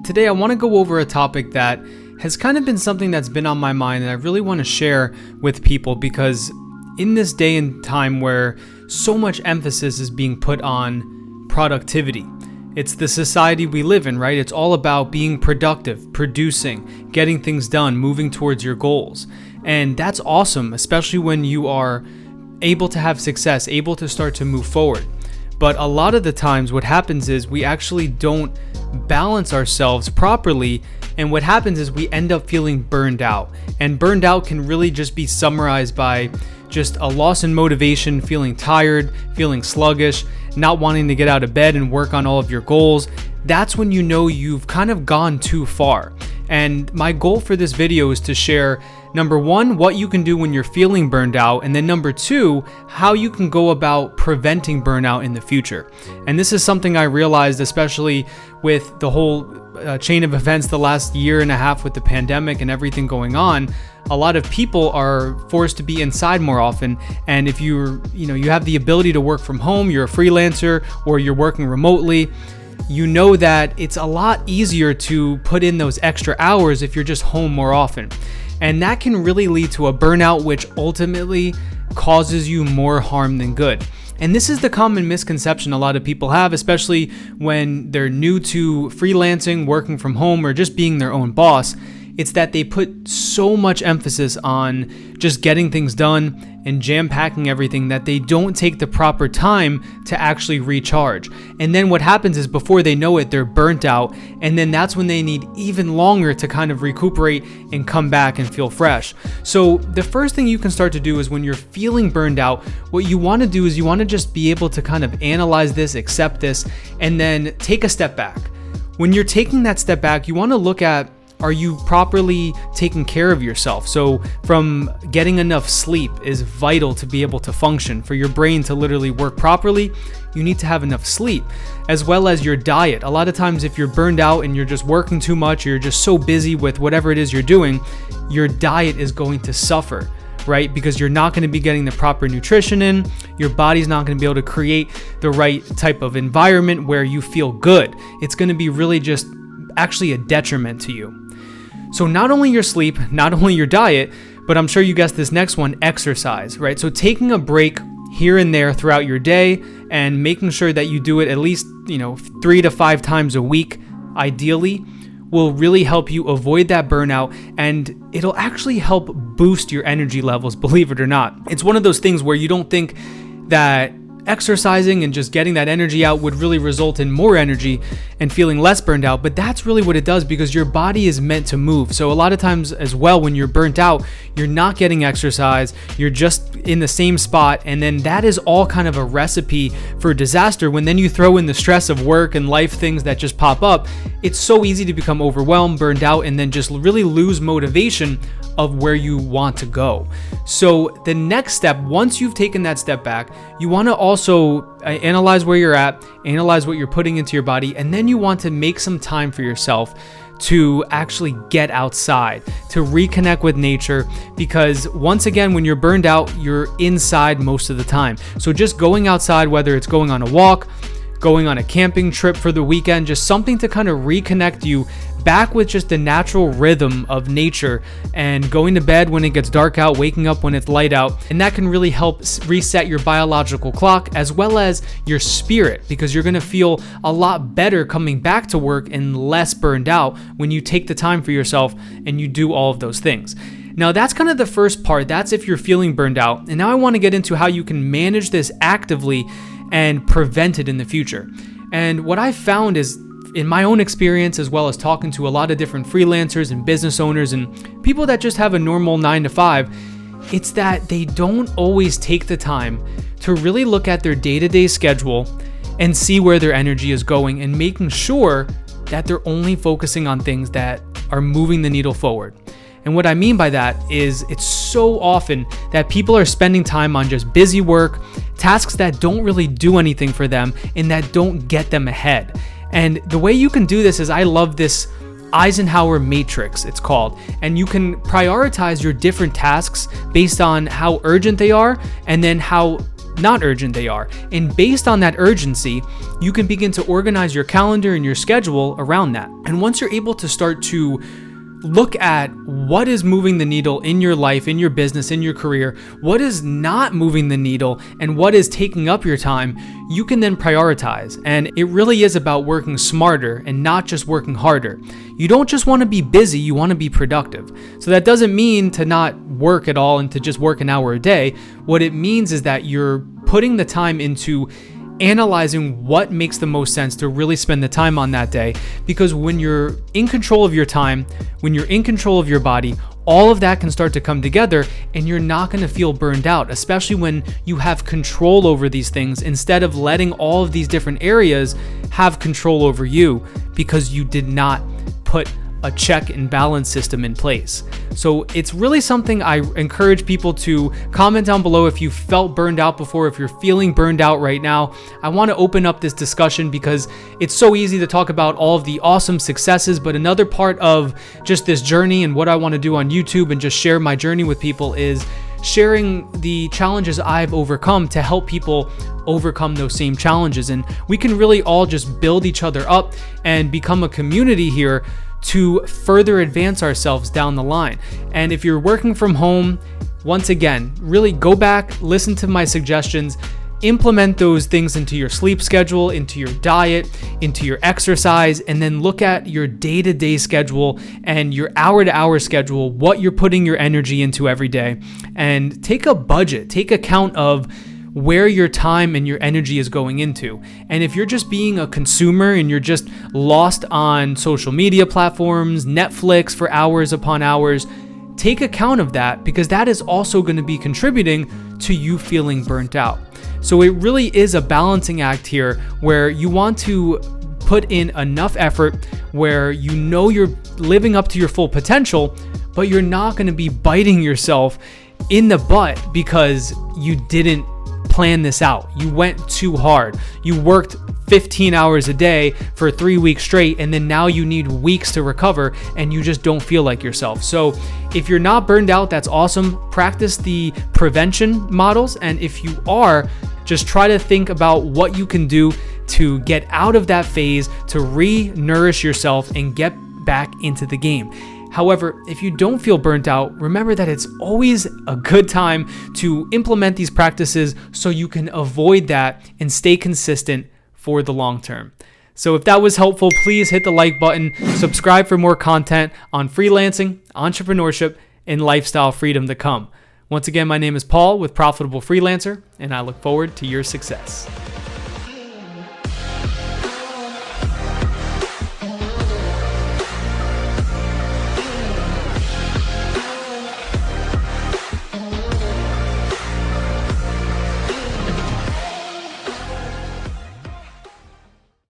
today I want to go over a topic that has kind of been something that's been on my mind and I really want to share with people, because in this day and time where so much emphasis is being put on productivity, it's the society we live in, right? It's all about being productive, producing, getting things done, moving towards your goals. And that's awesome, especially when you are able to have success, able to start to move forward. But a lot of the times what happens is we actually don't balance ourselves properly, and what happens is we end up feeling burned out. And burned out can really just be summarized by just a loss in motivation, feeling tired, feeling sluggish, not wanting to get out of bed and work on all of your goals. That's when you know you've kind of gone too far. And my goal for this video is to share, number one, what you can do when you're feeling burned out, and then number two, how you can go about preventing burnout in the future. And this is something I realized, especially with the whole chain of events the last year and a half with the pandemic and everything going on. A lot of people are forced to be inside more often, and if you have the ability to work from home, you're a freelancer or you're working remotely, you know that it's a lot easier to put in those extra hours if you're just home more often. And that can really lead to a burnout, which ultimately causes you more harm than good. And this is the common misconception a lot of people have, especially when they're new to freelancing, working from home, or just being their own boss. It's that they put so much emphasis on just getting things done and jam-packing everything that they don't take the proper time to actually recharge. And then what happens is before they know it, they're burnt out, and then that's when they need even longer to kind of recuperate and come back and feel fresh. So the first thing you can start to do is when you're feeling burned out, what you want to do is you want to just be able to kind of analyze this, accept this, and then take a step back. When you're taking that step back, you want to look at, are you properly taking care of yourself? So from getting enough sleep is vital to be able to function. For your brain to literally work properly, you need to have enough sleep, as well as your diet. A lot of times if you're burned out and you're just working too much, or you're just so busy with whatever it is you're doing, your diet is going to suffer, right? Because you're not going to be getting the proper nutrition in. Your body's not going to be able to create the right type of environment where you feel good. It's going to be really just actually a detriment to you. So not only your sleep, not only your diet, but I'm sure you guessed this next one, exercise, right? So taking a break here and there throughout your day and making sure that you do it at least, 3 to 5 times a week, ideally, will really help you avoid that burnout, and it'll actually help boost your energy levels, believe it or not. It's one of those things where you don't think that exercising and just getting that energy out would really result in more energy and feeling less burned out, but that's really what it does, because your body is meant to move. So a lot of times as well, when you're burnt out, you're not getting exercise, you're just in the same spot, and then that is all kind of a recipe for disaster. When then you throw in the stress of work and life things that just pop up, it's so easy to become overwhelmed, burned out, and then just really lose motivation of where you want to go. So the next step, once you've taken that step back, you want to also analyze where you're at, analyze what you're putting into your body, and then you want to make some time for yourself to actually get outside, to reconnect with nature, because once again, when you're burned out, you're inside most of the time. So just going outside, whether it's going on a walk, going on a camping trip for the weekend, just something to kind of reconnect you back with just the natural rhythm of nature, and going to bed when it gets dark out, waking up when it's light out. And that can really help reset your biological clock as well as your spirit, because you're going to feel a lot better coming back to work and less burned out when you take the time for yourself and you do all of those things. Now that's kind of the first part. That's if you're feeling burned out. And now I want to get into how you can manage this actively and prevent it in the future. And what I found is, in my own experience, as well as talking to a lot of different freelancers and business owners and people that just have a normal 9 to 5, it's that they don't always take the time to really look at their day-to-day schedule and see where their energy is going, and making sure that they're only focusing on things that are moving the needle forward. And what I mean by that is, it's so often that people are spending time on just busy work, tasks that don't really do anything for them and that don't get them ahead. And the way you can do this is, I love this Eisenhower matrix, it's called, and you can prioritize your different tasks based on how urgent they are, and then how not urgent they are. And based on that urgency, you can begin to organize your calendar and your schedule around that. And once you're able to start to look at what is moving the needle in your life, in your business, in your career, what is not moving the needle, and what is taking up your time, you can then prioritize. And it really is about working smarter and not just working harder. You don't just want to be busy, you want to be productive. So that doesn't mean to not work at all and to just work an hour a day. What it means is that you're putting the time into analyzing what makes the most sense to really spend the time on that day. Because when you're in control of your time, when you're in control of your body, all of that can start to come together and you're not going to feel burned out, especially when you have control over these things instead of letting all of these different areas have control over you because you did not put a check and balance system in place. So it's really something I encourage people to comment down below if you felt burned out before, if you're feeling burned out right now. I want to open up this discussion because it's so easy to talk about all of the awesome successes, but another part of just this journey and what I want to do on YouTube and just share my journey with people is sharing the challenges I've overcome to help people overcome those same challenges. And we can really all just build each other up and become a community here to further advance ourselves down the line. And if you're working from home, once again, really go back, listen to my suggestions, implement those things into your sleep schedule, into your diet, into your exercise, and then look at your day-to-day schedule and your hour-to-hour schedule, what you're putting your energy into every day, and take a budget, take account of where your time and your energy is going into. And if you're just being a consumer and you're just lost on social media platforms, Netflix for hours upon hours, take account of that because that is also going to be contributing to you feeling burnt out. So it really is a balancing act here where you want to put in enough effort where you know you're living up to your full potential, but you're not going to be biting yourself in the butt because you didn't plan this out. You went too hard. You worked 15 hours a day for 3 weeks straight, and then now you need weeks to recover and you just don't feel like yourself. So if you're not burned out, that's awesome. Practice the prevention models. And if you are, just try to think about what you can do to get out of that phase, to re-nourish yourself and get back into the game. However, if you don't feel burnt out, remember that it's always a good time to implement these practices so you can avoid that and stay consistent for the long term. So if that was helpful, please hit the like button, subscribe for more content on freelancing, entrepreneurship, and lifestyle freedom to come. Once again, my name is Paul with Profitable Freelancer, and I look forward to your success.